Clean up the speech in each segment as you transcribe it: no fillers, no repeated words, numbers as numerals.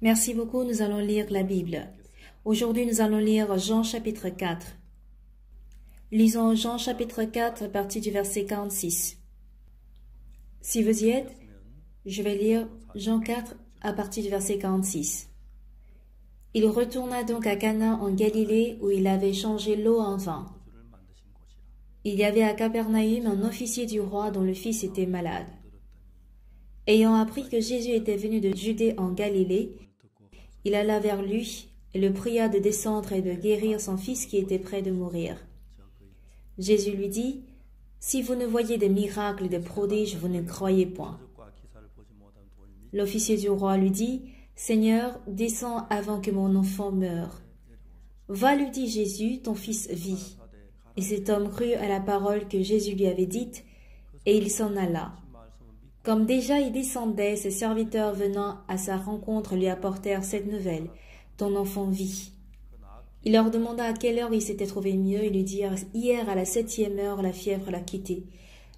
Merci beaucoup, nous allons lire la Bible. Aujourd'hui, nous allons lire Jean chapitre 4. Lisons Jean chapitre 4 à partir du verset 46. Si vous y êtes, je vais lire Jean 4 à partir du verset 46. Il retourna donc à Cana en Galilée où il avait changé l'eau en vin. Il y avait à Capernaüm un officier du roi dont le fils était malade. Ayant appris que Jésus était venu de Judée en Galilée, il alla vers lui et le pria de descendre et de guérir son fils qui était près de mourir. Jésus lui dit, « Si vous ne voyez des miracles et des prodiges, vous ne croyez point. » L'officier du roi lui dit, « Seigneur, descends avant que mon enfant meure. » « Va, lui dit Jésus, ton fils vit. » Et cet homme crut à la parole que Jésus lui avait dite, et il s'en alla. Comme déjà il descendait, ses serviteurs venant à sa rencontre lui apportèrent cette nouvelle, « Ton enfant vit. » Il leur demanda à quelle heure il s'était trouvé mieux, et lui dirent, « Hier à la 7e heure, la fièvre l'a quitté. »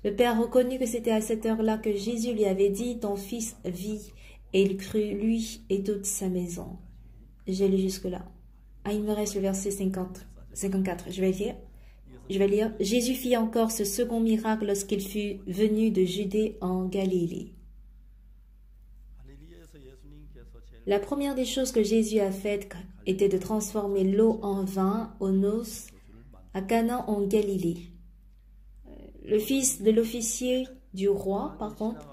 Le père reconnut que c'était à cette heure-là que Jésus lui avait dit, « Ton fils vit. » Et il crut, lui et toute sa maison. J'ai lu jusque-là. Il me reste le verset 54. Je vais lire. Jésus fit encore ce second miracle lorsqu'il fut venu de Judée en Galilée. La première des choses que Jésus a faites était de transformer l'eau en vin aux noces à Cana en Galilée. Le fils de l'officier du roi, par contre,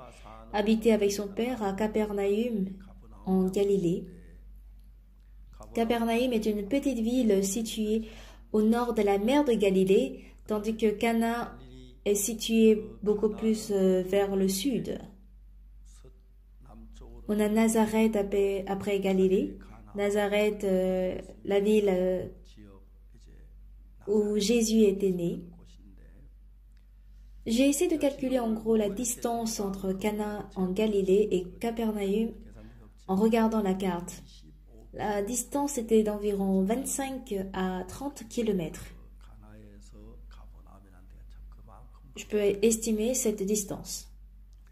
habitait avec son père à Capernaüm en Galilée. Capernaüm est une petite ville située au nord de la mer de Galilée, tandis que Cana est située beaucoup plus vers le sud. On a Nazareth après Galilée. Nazareth, la ville où Jésus était né. J'ai essayé de calculer en gros la distance entre Cana en Galilée et Capernaüm en regardant la carte. La distance était d'environ 25 à 30 km. Je peux estimer cette distance.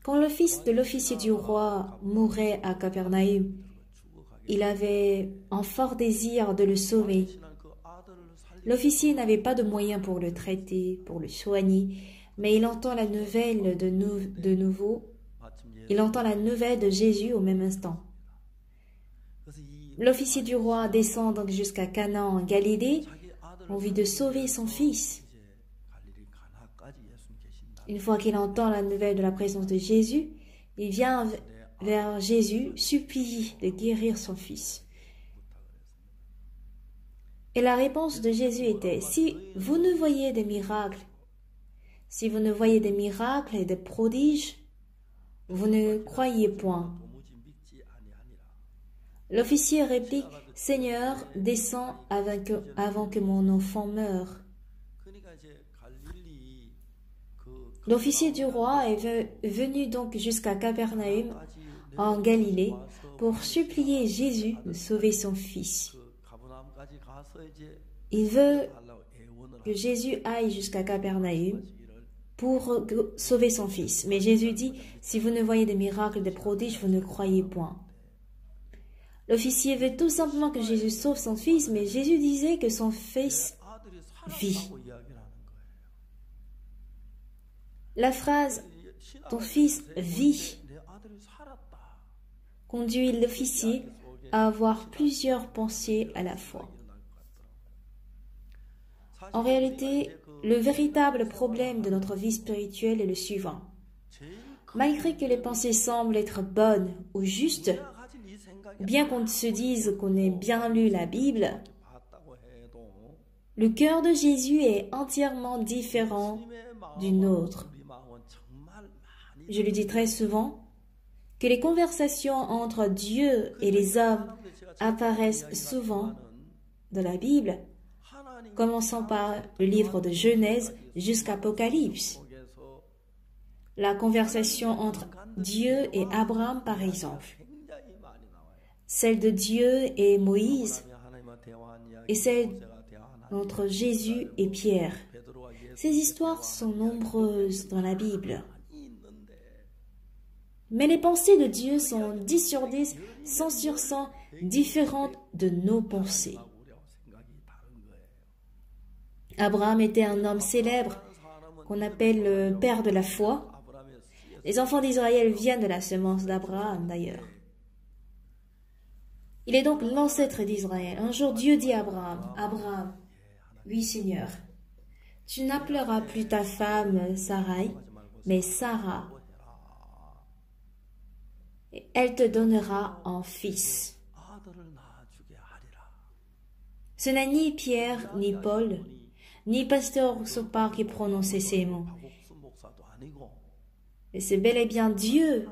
Quand le fils de l'officier du roi mourait à Capernaüm, il avait un fort désir de le sauver. L'officier n'avait pas de moyens pour le traiter, pour le soigner, mais il entend la nouvelle de nouveau. Il entend la nouvelle de Jésus au même instant. L'officier du roi descend donc jusqu'à Cana en Galilée, en vue de sauver son fils. Une fois qu'il entend la nouvelle de la présence de Jésus, il vient vers Jésus, supplie de guérir son fils. Et la réponse de Jésus était, « Si vous ne voyez des miracles, si vous ne voyez des miracles et des prodiges, vous ne croyez point. » L'officier réplique, « Seigneur, descends avant que mon enfant meure. » L'officier du roi est venu donc jusqu'à Capernaüm, en Galilée, pour supplier Jésus de sauver son fils. Il veut que Jésus aille jusqu'à Capernaüm pour sauver son fils. Mais Jésus dit, « Si vous ne voyez des miracles, des prodiges, vous ne croyez point. » L'officier veut tout simplement que Jésus sauve son fils, mais Jésus disait que son fils vit. La phrase « ton fils vit » conduit l'officier à avoir plusieurs pensées à la fois. En réalité, le véritable problème de notre vie spirituelle est le suivant. Malgré que les pensées semblent être bonnes ou justes, bien qu'on se dise qu'on ait bien lu la Bible, le cœur de Jésus est entièrement différent du nôtre. Je le dis très souvent, que les conversations entre Dieu et les hommes apparaissent souvent dans la Bible, commençant par le livre de Genèse jusqu'à Apocalypse. La conversation entre Dieu et Abraham, par exemple. Celle de Dieu et Moïse, et celle entre Jésus et Pierre. Ces histoires sont nombreuses dans la Bible. Mais les pensées de Dieu sont 10 sur 10, 100 sur 100, différentes de nos pensées. Abraham était un homme célèbre qu'on appelle le père de la foi. Les enfants d'Israël viennent de la semence d'Abraham d'ailleurs. Il est donc l'ancêtre d'Israël. Un jour, Dieu dit à Abraham, « Abraham, oui Seigneur, tu n'appelleras plus ta femme Sarai, mais Sarah. Et elle te donnera un fils. » Ce n'est ni Pierre, ni Paul, ni pasteur Sopar qui prononçait ces mots. Mais c'est bel et bien Dieu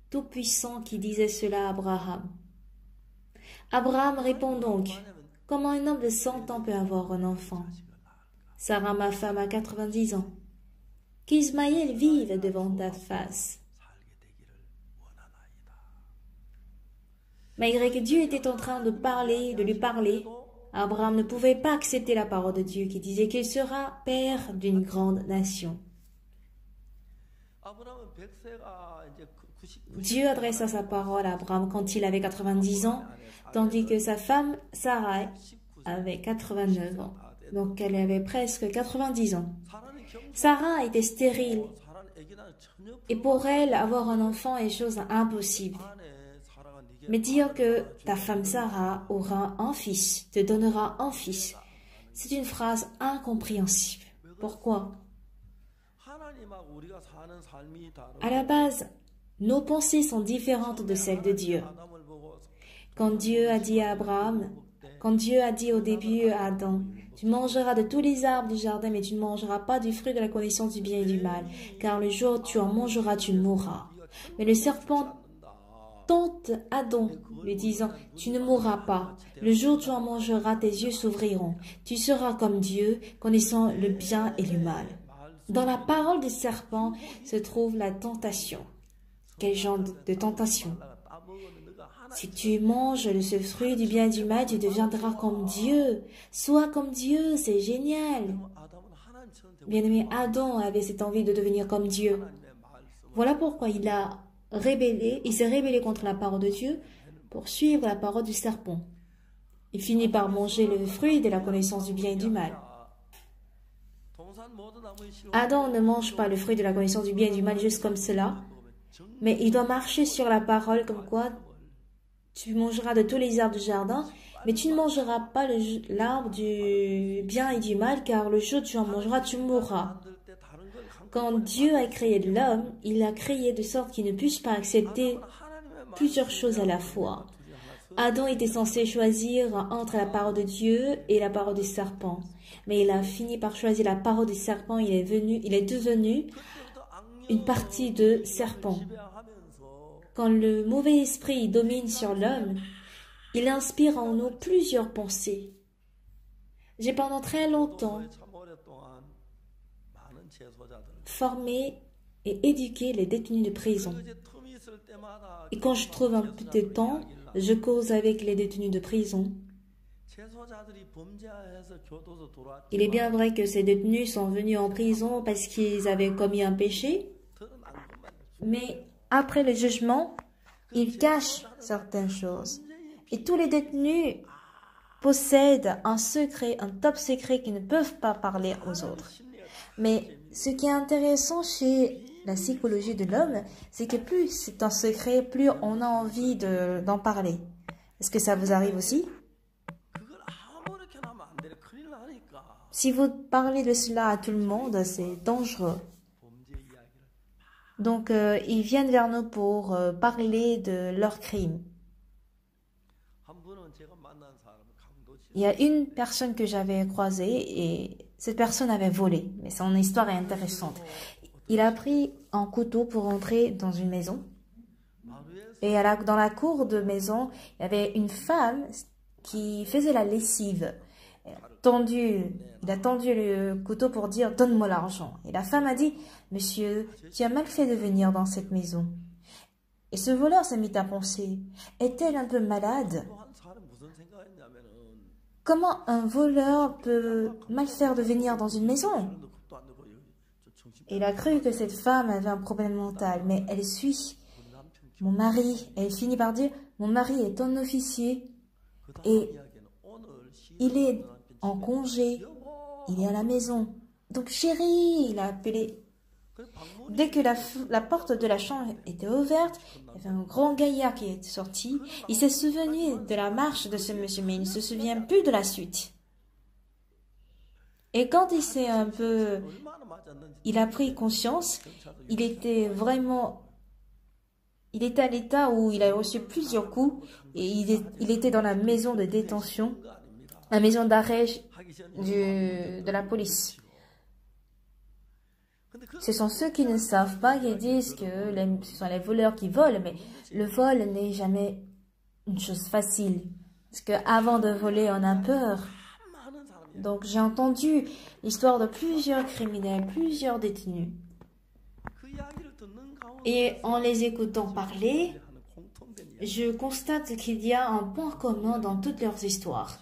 Tout-Puissant qui disait cela à Abraham. Abraham répond donc, « Comment un homme de 100 ans peut avoir un enfant? Sarah, ma femme, a 90 ans. Qu'Ismaël vive devant ta face. » Malgré que Dieu était en train de lui parler, Abraham ne pouvait pas accepter la parole de Dieu qui disait qu'il sera père d'une grande nation. Dieu adressa sa parole à Abraham quand il avait 90 ans, tandis que sa femme Sarai avait 89 ans. Donc elle avait presque 90 ans. Sarah était stérile et pour elle, avoir un enfant est chose impossible. Mais dire que ta femme Sarah aura un fils, te donnera un fils, c'est une phrase incompréhensible. Pourquoi? À la base, nos pensées sont différentes de celles de Dieu. Quand Dieu a dit à Abraham, quand Dieu a dit au début à Adam, « Tu mangeras de tous les arbres du jardin, mais tu ne mangeras pas du fruit de la connaissance du bien et du mal, car le jour où tu en mangeras, tu mourras. » Mais le serpent tente Adam, lui disant, « Tu ne mourras pas. Le jour où tu en mangeras, tes yeux s'ouvriront. Tu seras comme Dieu, connaissant le bien et le mal. » Dans la parole du serpent se trouve la tentation. Quel genre de tentation? Si tu manges de ce fruit du bien et du mal, tu deviendras comme Dieu. Sois comme Dieu, c'est génial. Bien-aimé, Adam avait cette envie de devenir comme Dieu. Voilà pourquoi il s'est rébellé contre la parole de Dieu pour suivre la parole du serpent. Il finit par manger le fruit de la connaissance du bien et du mal. Adam ne mange pas le fruit de la connaissance du bien et du mal juste comme cela, mais il doit marcher sur la parole comme quoi tu mangeras de tous les arbres du jardin, mais tu ne mangeras pas l'arbre du bien et du mal, car le jour où tu en mangeras, tu mourras. Quand Dieu a créé l'homme, il l'a créé de sorte qu'il ne puisse pas accepter plusieurs choses à la fois. Adam était censé choisir entre la parole de Dieu et la parole du serpent. Mais il a fini par choisir la parole du serpent, il est devenu une partie de serpent. Quand le mauvais esprit domine sur l'homme, il inspire en nous plusieurs pensées. J'ai pendant très longtemps formé et éduqué les détenus de prison. Et quand je trouve un peu de temps, je cause avec les détenus de prison. Il est bien vrai que ces détenus sont venus en prison parce qu'ils avaient commis un péché, mais après le jugement, ils cachent certaines choses. Et tous les détenus possèdent un secret, un top secret qu'ils ne peuvent pas parler aux autres. Mais ce qui est intéressant chez la psychologie de l'homme, c'est que plus c'est un secret, plus on a envie d'en parler. Est-ce que ça vous arrive aussi? Si vous parlez de cela à tout le monde, c'est dangereux. Donc, ils viennent vers nous pour parler de leurs crimes. Il y a une personne que j'avais croisée et cette personne avait volé. Mais son histoire est intéressante. Il a pris un couteau pour entrer dans une maison. Et dans la cour de maison, il y avait une femme qui faisait la lessive. Il a tendu le couteau pour dire « Donne-moi l'argent ». Et la femme a dit « Monsieur, tu as mal fait de venir dans cette maison ». Et ce voleur s'est mis à penser « Est-elle un peu malade ?» Comment un voleur peut mal faire de venir dans une maison? Il a cru que cette femme avait un problème mental, mais elle suit mon mari, elle finit par dire, mon mari est un officier et il est en congé, il est à la maison. Donc chérie, il a appelé. Dès que la porte de la chambre était ouverte, il y avait un grand gaillard qui est sorti. Il s'est souvenu de la marche de ce monsieur, mais il ne se souvient plus de la suite. Et quand il a pris conscience, il était à l'état où il a reçu plusieurs coups et il était dans la maison de détention, la maison d'arrêt de la police. Ce sont ceux qui ne savent pas qui disent que ce sont les voleurs qui volent, mais le vol n'est jamais une chose facile. Parce qu'avant de voler, on a peur. Donc j'ai entendu l'histoire de plusieurs criminels, plusieurs détenus. Et en les écoutant parler, je constate qu'il y a un point commun dans toutes leurs histoires.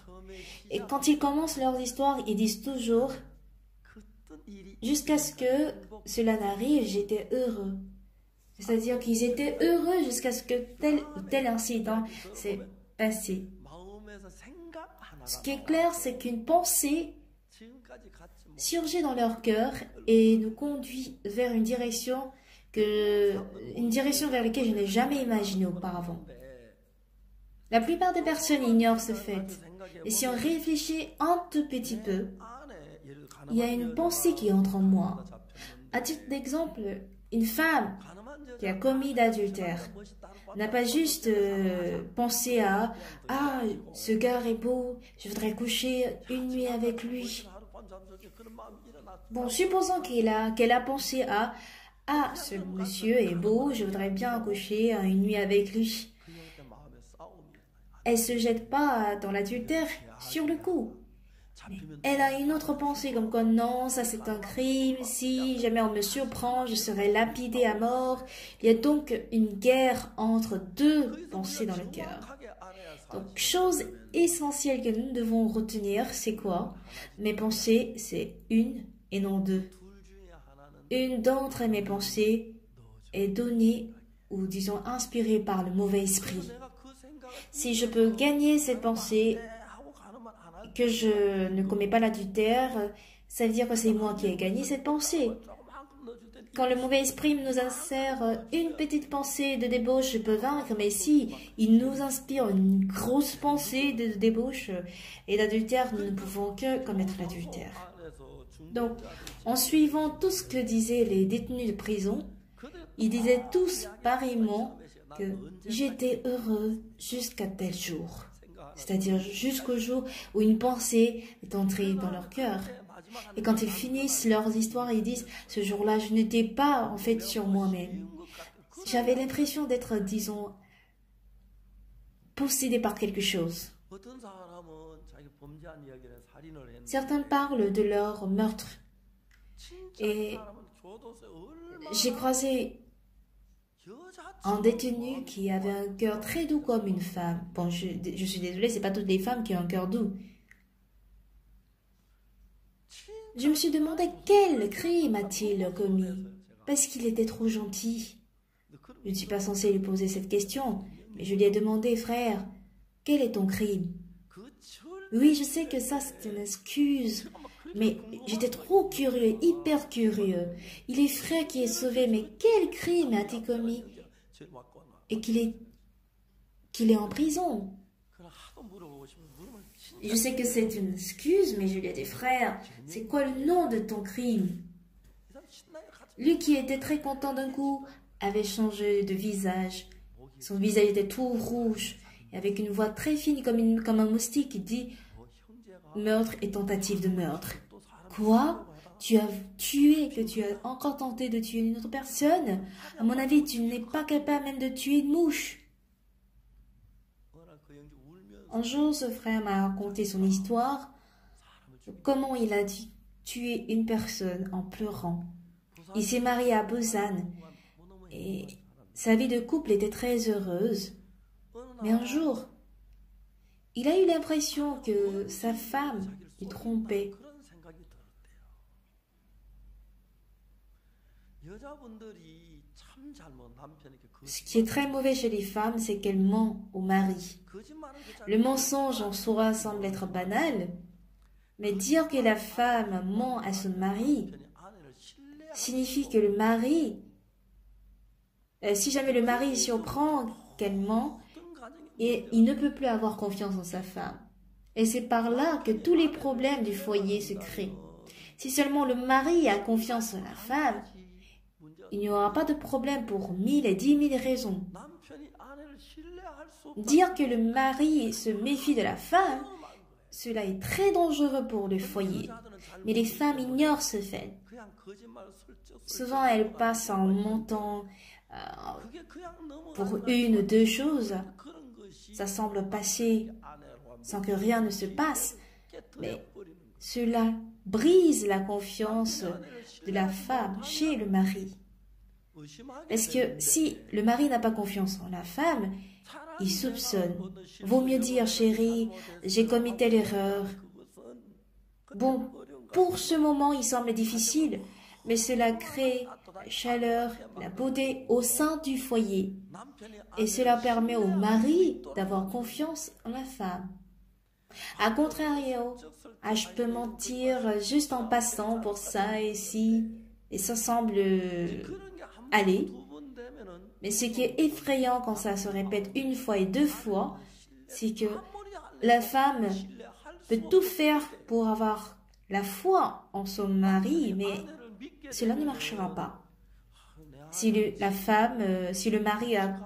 Et quand ils commencent leurs histoires, ils disent toujours « Jusqu'à ce que cela n'arrive, j'étais heureux ». C'est-à-dire qu'ils étaient heureux jusqu'à ce que tel ou tel incident s'est passé. Ce qui est clair, c'est qu'une pensée surgit dans leur cœur et nous conduit vers une direction vers laquelle je n'ai jamais imaginé auparavant. La plupart des personnes ignorent ce fait. Et si on réfléchit un tout petit peu, il y a une pensée qui entre en moi. À titre d'exemple, une femme qui a commis d'adultère n'a pas juste pensé à « Ah, ce gars est beau, je voudrais coucher une nuit avec lui. » Bon, supposons qu'elle a pensé à « Ah, ce monsieur est beau, je voudrais bien coucher une nuit avec lui. » Elle ne se jette pas dans l'adultère sur le coup. Elle a une autre pensée comme quoi non, ça c'est un crime, si jamais on me surprend, je serai lapidée à mort. Il y a donc une guerre entre deux pensées dans le cœur. Donc, chose essentielle que nous devons retenir, c'est quoi? Mes pensées, c'est une et non deux. Une d'entre mes pensées est donnée ou disons inspirée par le mauvais esprit. Si je peux gagner cette pensée, que je ne commets pas l'adultère, ça veut dire que c'est moi qui ai gagné cette pensée. Quand le mauvais esprit nous insère une petite pensée de débauche, je peux vaincre, mais si il nous inspire une grosse pensée de débauche et d'adultère, nous ne pouvons que commettre l'adultère. Donc, en suivant tout ce que disaient les détenus de prison, ils disaient tous pareillement que j'étais heureux jusqu'à tel jour. C'est-à-dire jusqu'au jour où une pensée est entrée dans leur cœur. Et quand ils finissent leurs histoires, ils disent « Ce jour-là, je n'étais pas en fait sur moi-même. J'avais l'impression d'être, disons, possédé par quelque chose. » Certains parlent de leur meurtre. Et j'ai croisé un détenu qui avait un cœur très doux comme une femme. Bon, je suis désolée, c'est pas toutes les femmes qui ont un cœur doux. Je me suis demandé quel crime a-t-il commis, parce qu'il était trop gentil. Je ne suis pas censée lui poser cette question, mais je lui ai demandé, frère, quel est ton crime? Oui, je sais que ça c'est une excuse, mais j'étais trop curieux, hyper curieux. Il est frère qui est sauvé, mais quel crime a-t-il commis? Et qu'il est en prison. Je sais que c'est une excuse, mais je lui ai dit, frère, c'est quoi le nom de ton crime? Lui qui était très content d'un coup, avait changé de visage. Son visage était tout rouge, et avec une voix très fine comme un moustique, il dit, meurtre et tentative de meurtre. Quoi? Tu as tué, que tu as encore tenté de tuer une autre personne? À mon avis, tu n'es pas capable même de tuer une mouche. Un jour, ce frère m'a raconté son histoire, comment il a tué une personne en pleurant. Il s'est marié à Busan et sa vie de couple était très heureuse. Mais un jour, il a eu l'impression que sa femme le trompait. Ce qui est très mauvais chez les femmes, c'est qu'elles mentent au mari. Le mensonge en soi semble être banal, mais dire que la femme ment à son mari signifie que le mari, si jamais le mari surprend qu'elle ment, et il ne peut plus avoir confiance en sa femme. Et c'est par là que tous les problèmes du foyer se créent. Si seulement le mari a confiance en la femme, il n'y aura pas de problème pour 1000 et 10 000 raisons. Dire que le mari se méfie de la femme, cela est très dangereux pour le foyer. Mais les femmes ignorent ce fait. Souvent, elles passent en mentant pour une ou deux choses. Ça semble passer sans que rien ne se passe. Mais cela brise la confiance de la femme chez le mari. Parce que si le mari n'a pas confiance en la femme, il soupçonne. Vaut mieux dire, chérie, j'ai commis telle erreur. Bon, pour ce moment, il semble difficile, mais cela crée la chaleur, la beauté au sein du foyer. Et cela permet au mari d'avoir confiance en la femme. A contrario, je peux mentir juste en passant pour ça et ci, et ça semble aller. Mais ce qui est effrayant quand ça se répète une fois et deux fois, c'est que la femme peut tout faire pour avoir la foi en son mari, mais cela ne marchera pas. Si le mari a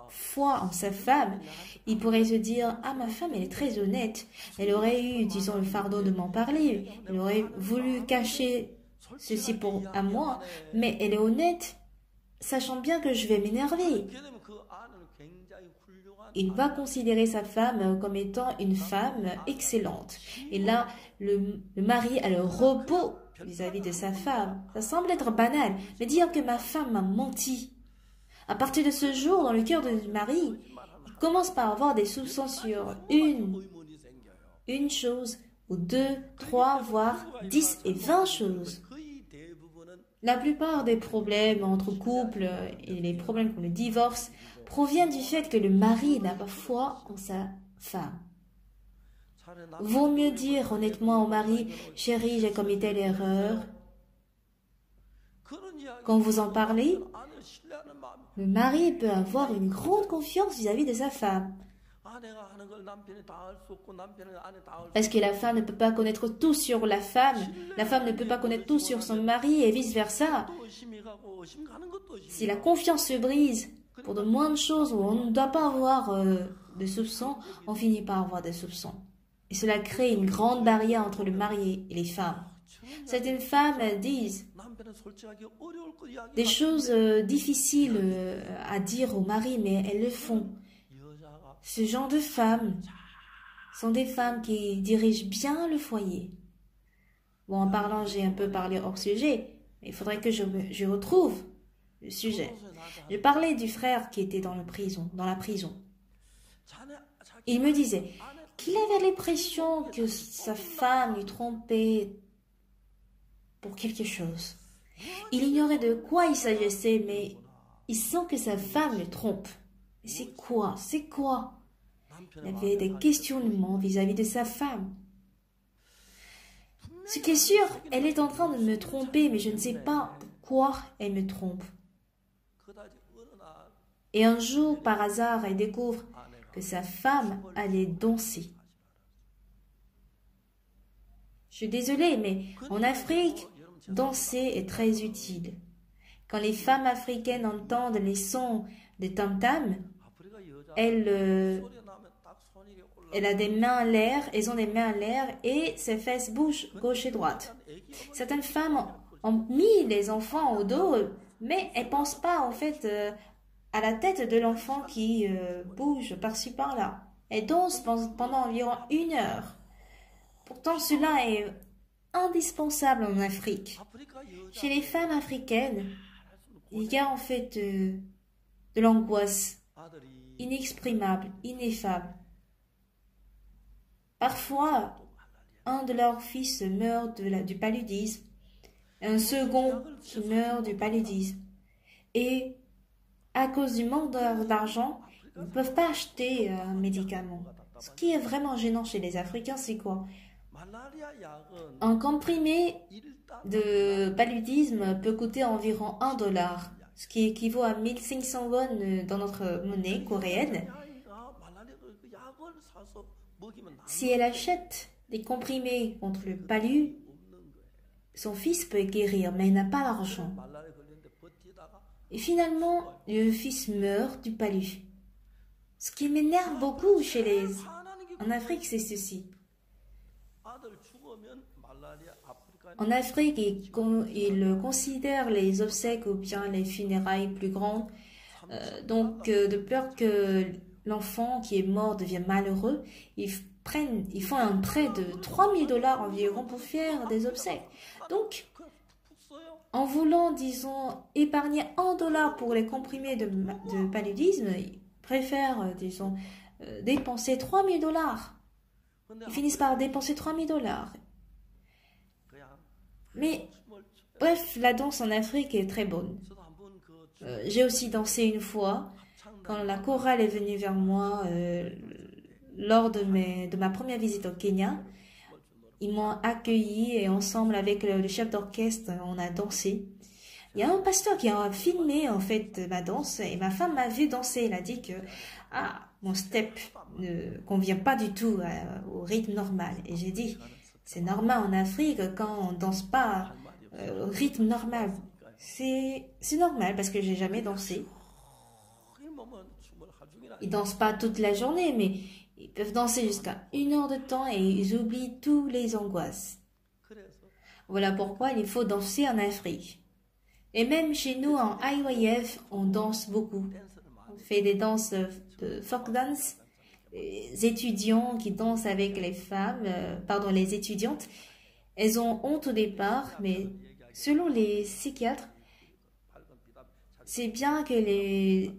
foi en sa femme, il pourrait se dire « Ah, ma femme, elle est très honnête. Elle aurait eu, disons, le fardeau de m'en parler. Elle aurait voulu cacher ceci à moi, mais elle est honnête, sachant bien que je vais m'énerver. » Il va considérer sa femme comme étant une femme excellente. Et là, le mari a le repos vis-à-vis de sa femme. Ça semble être banal, mais dire que ma femme m'a menti. À partir de ce jour, dans le cœur du mari, il commence par avoir des soupçons sur une chose, ou 2, 3, voire 10 et 20 choses. La plupart des problèmes entre couples et les problèmes comme le divorce proviennent du fait que le mari n'a pas foi en sa femme. Vaut mieux dire honnêtement au mari « Chérie, j'ai commis telle erreur ». Quand vous en parlez, le mari peut avoir une grande confiance vis-à-vis de sa femme. Parce que la femme ne peut pas connaître tout sur la femme ne peut pas connaître tout sur son mari et vice-versa. Si la confiance se brise pour de moindres choses où on ne doit pas avoir de soupçons, on finit par avoir des soupçons. Et cela crée une grande barrière entre le mari et les femmes. Certaines femmes disent des choses difficiles à dire au mari, mais elles le font. Ce genre de femmes sont des femmes qui dirigent bien le foyer. Bon, en parlant, j'ai un peu parlé hors sujet, mais il faudrait que je retrouve le sujet. Je parlais du frère qui était dans la prison. Il me disait qu'il avait l'impression que sa femme lui trompait pour quelque chose. Il ignorait de quoi il s'agissait, mais il sent que sa femme le trompe. C'est quoi? C'est quoi? Il avait des questionnements vis-à-vis de sa femme. Ce qui est sûr, elle est en train de me tromper, mais je ne sais pas pourquoi elle me trompe. Et un jour, par hasard, elle découvre que sa femme allait danser. Je suis désolée, mais en Afrique, danser est très utile. Quand les femmes africaines entendent les sons des tam-tams, elles ont des mains en l'air et ses fesses bougent gauche et droite. Certaines femmes ont mis les enfants au dos, mais elles ne pensent pas en fait à la tête de l'enfant qui bouge par-ci par-là. Elles dansent pendant environ 1 heure. Pourtant, cela est indispensable en Afrique. Chez les femmes africaines, il y a en fait de l'angoisse inexprimable, ineffable. Parfois, un de leurs fils meurt du paludisme, et un second qui meurt du paludisme. Et à cause du manque d'argent, ils ne peuvent pas acheter un médicament. Ce qui est vraiment gênant chez les Africains, c'est quoi? Un comprimé de paludisme peut coûter environ 1 $, ce qui équivaut à 1500 won dans notre monnaie coréenne. Si elle achète des comprimés contre le palu, son fils peut guérir, mais il n'a pas l'argent. Et finalement, le fils meurt du palu. Ce qui m'énerve beaucoup en Afrique, c'est ceci. En Afrique, ils considèrent les obsèques ou bien les funérailles plus grandes. De peur que l'enfant qui est mort devienne malheureux, ils font un prêt de 3000 $ environ pour faire des obsèques. Donc, en voulant, disons, épargner 1 $ pour les comprimés de paludisme, ils préfèrent, disons, dépenser 3000 $. Ils finissent par dépenser 3000 $. Mais, bref, la danse en Afrique est très bonne. J'ai aussi dansé une fois, quand la chorale est venue vers moi lors de ma première visite au Kenya. Ils m'ont accueilli et ensemble avec le chef d'orchestre, on a dansé. Il y a un pasteur qui a filmé en fait ma danse et ma femme m'a vu danser. Elle a dit que mon step ne convient pas du tout au rythme normal. Et j'ai dit, c'est normal en Afrique quand on danse pas au rythme normal. C'est normal parce que j'ai jamais dansé. Ils dansent pas toute la journée, mais ils peuvent danser jusqu'à 1 heure de temps et ils oublient toutes les angoisses. Voilà pourquoi il faut danser en Afrique. Et même chez nous, en IYF, on danse beaucoup. On fait des danses de folk dance. Les étudiants qui dansent avec les femmes, les étudiantes, elles ont honte au départ, mais selon les psychiatres, c'est bien que les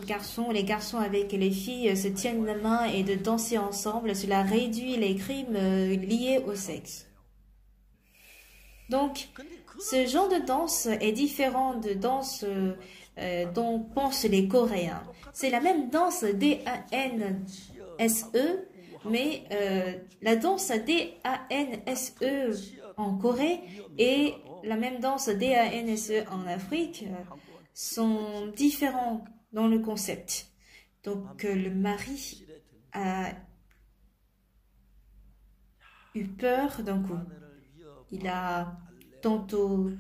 garçons, les garçons avec les filles se tiennent la main et de danser ensemble, cela réduit les crimes liés au sexe. Donc, ce genre de danse est différent de danse dont pensent les Coréens. C'est la même danse D-A-N-S-E, mais la danse D-A-N-S-E en Corée et la même danse D-A-N-S-E en Afrique sont différents dans le concept. Donc, le mari a eu peur d'un coup. Il a tantôt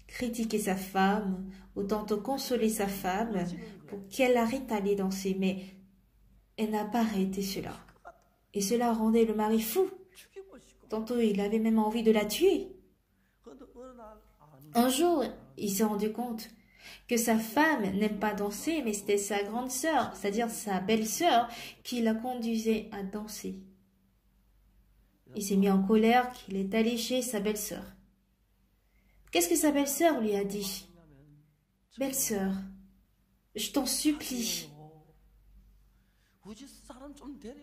critiqué sa femme ou tantôt consolé sa femme pour qu'elle arrête d'aller danser, mais elle n'a pas arrêté cela. Et cela rendait le mari fou. Tantôt, il avait même envie de la tuer. Un jour, il s'est rendu compte que sa femme n'aime pas danser, mais c'était sa grande sœur, c'est-à-dire sa belle-sœur, qui la conduisait à danser. Il s'est mis en colère qu'il est allé chez sa belle-sœur. Qu'est-ce que sa belle-sœur lui a dit? Belle-sœur, je t'en supplie,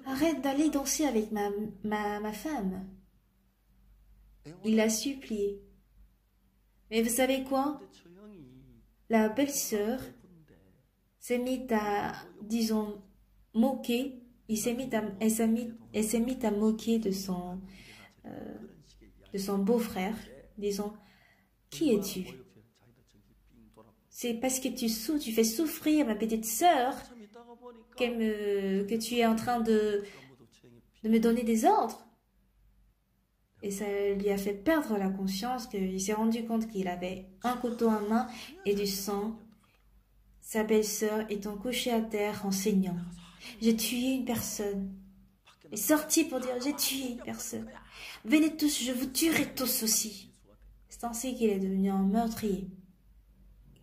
arrête d'aller danser avec ma femme. Il l'a supplié. Mais vous savez quoi? La belle-sœur s'est mise à, disons, moquer. Elle s'est mise à moquer de son beau-frère, disant, qui es-tu? C'est parce que tu fais souffrir ma petite sœur que tu es en train de me donner des ordres. Et ça lui a fait perdre la conscience qu'il s'est rendu compte qu'il avait un couteau en main et du sang. Sa belle-sœur étant couchée à terre en saignant. J'ai tué une personne. Il est sorti pour dire, j'ai tué une personne. Venez tous, je vous tuerai tous aussi. C'est ainsi qu'il est devenu un meurtrier.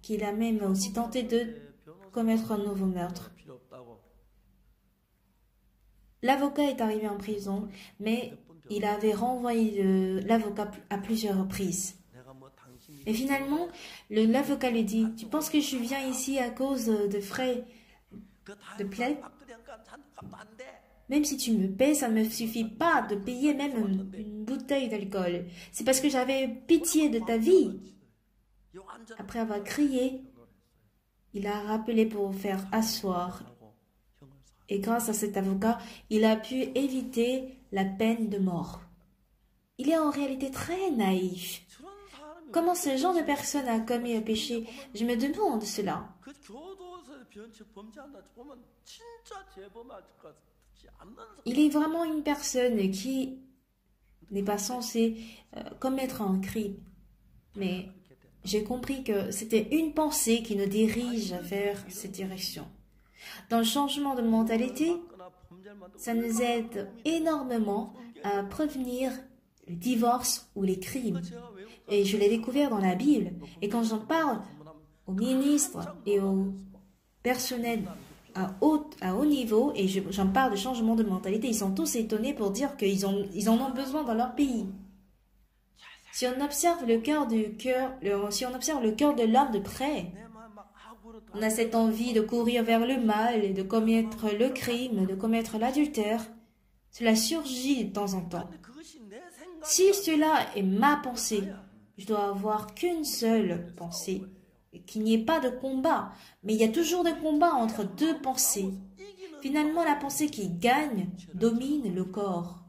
Qu'il a même aussi tenté de commettre un nouveau meurtre. L'avocat est arrivé en prison, mais il avait renvoyé l'avocat à plusieurs reprises. Et finalement, l'avocat lui dit, tu penses que je viens ici à cause de frais de plaie? Même si tu me paies, ça ne me suffit pas de payer même une bouteille d'alcool. C'est parce que j'avais pitié de ta vie. Après avoir crié, il a rappelé pour faire asseoir. Et grâce à cet avocat, il a pu éviter la peine de mort. Il est en réalité très naïf. Comment ce genre de personne a commis un péché? Je me demande cela. Il est vraiment une personne qui n'est pas censée commettre un crime. Mais j'ai compris que c'était une pensée qui nous dirige vers cette direction. Dans le changement de mentalité, ça nous aide énormément à prévenir le divorce ou les crimes. Et je l'ai découvert dans la Bible. Et quand j'en parle aux ministres et aux personnels à haut niveau, et j'en parle de changement de mentalité, ils sont tous étonnés pour dire qu'ils en ont besoin dans leur pays. Si on observe le cœur de l'homme de près, on a cette envie de courir vers le mal, et de commettre le crime, de commettre l'adultère. Cela surgit de temps en temps. Si cela est ma pensée, je dois avoir qu'une seule pensée, qu'il n'y ait pas de combat. Mais il y a toujours des combats entre deux pensées. Finalement, la pensée qui gagne domine le corps.